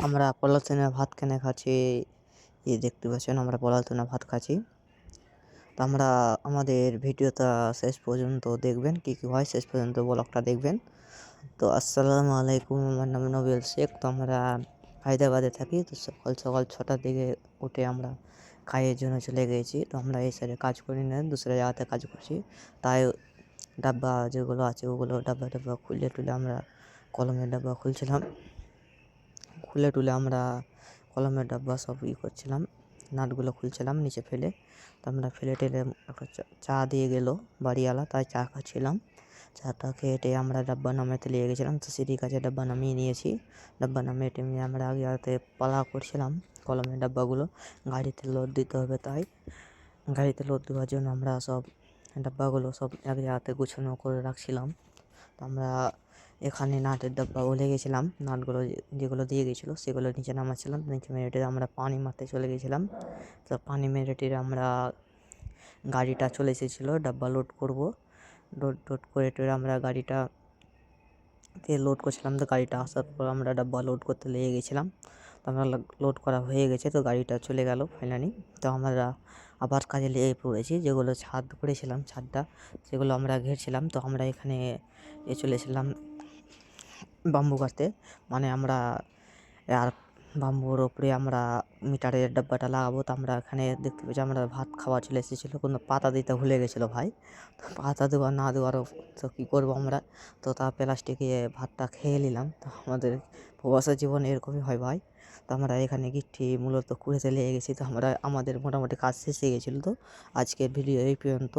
আমরা পলিথিনে ভাত কেনে খাচ্ছি। এই দেখতে পাচ্ছেন আমরা পলিথিনে ভাত খাচ্ছি। তো আমরা আমাদের ভিডিওটা শেষ পর্যন্ত দেখবেন, কী হয় শেষ পর্যন্ত ব্লগটা দেখবেন। তো আসসালামু আলাইকুম, আমার নাম নবিল শেখ। তো আমরা হায়দ্রাবাদে থাকি। তো সকাল সকাল 6টার দিকে উঠে আমরা কাজের জন্য চলে গিয়েছি। তো আমরা এই সাইডে কাজ করি না, দুসরা জায়গাতে কাজ করছি। তাই ডাব্বা যেগুলো আছে ওগুলো ডাব্বা খুলে টুলে আমরা কলমের ডাব্বা খুলছিলাম। খুলে টুলে আমরা কলমের ডাব্বা সব করছিলাম, নাটগুলো খুলছিলাম নিচে ফেলে। তো আমরা ফেলে টেলে একটা চা দিয়ে গেলো বাড়িওয়ালা, তাই চা খাচ্ছিলাম। চাটা খেয়ে আমরা ডাব্বা নামাতে নিয়ে গেছিলাম। তো সিঁড়ির কাছে ডাব্বা নামিয়ে নিয়েছি। ডাব্বা নামিয়ে টেমিয়ে আমরা আগে হাতে পালা করছিলাম কলমের ডাব্বাগুলো গাড়িতে লোড দিতে হবে, তাই গাড়িতে লোড দেওয়ার জন্য আমরা সব ডাব্বাগুলো সব আগে হাতে গুছানো করে রাখছিলাম। তো আমরা এখানে নাটের ডাব্বা বলে গেছিলাম, নাটগুলো যেগুলো দিয়ে গেছিলো সেগুলো নিচে নামাচ্ছিলাম। নিচে মেরে আমরা পানি মারতে চলে গেছিলাম। তো পানি মেরে আমরা গাড়িটা চলে এসেছিলো ডাব্বা লোড করব। লোড করে আমরা গাড়িটাতে লোড করছিলাম। তো গাড়িটা আসার পর আমরা ডাব্বা লোড করতে লেগে গেছিলাম। তো আমরা লোড করা হয়ে গেছে, তো গাড়িটা চলে গেল ফাইনালি। তো আমরা আবার কাজে লেগে পড়েছি। যেগুলো ছাদ করেছিলাম, ছাদটা সেগুলো আমরা ঘেরছিলাম। তো আমরা এখানে চলে এসেছিলাম বাম্বু কাটতে, মানে আমরা আর বাম্বুর ওপরে আমরা মিটারের ডাব্বাটা লাগাবো। তো আমরা এখানে দেখতে পেয়েছি আমরা ভাত খাওয়া চলে এসেছিলো, কোনো পাতা দিতে ভুলে গেছিলো ভাই। তো পাতা দেওয়া না দেওয়ারও তো কী করবো আমরা, তো তা প্লাস্টিকে ভাতটা খেয়ে নিলাম। তো আমাদের প্রবাসের জীবনে এরকমই হয় ভাই। তো আমরা এখানে গিট্টি মূলত কুড়েতে লেগে গেছি। তো আমাদের মোটামুটি কাজ শেষ হয়ে গেছিলো। তো আজকের ভিডিও এই পর্যন্ত।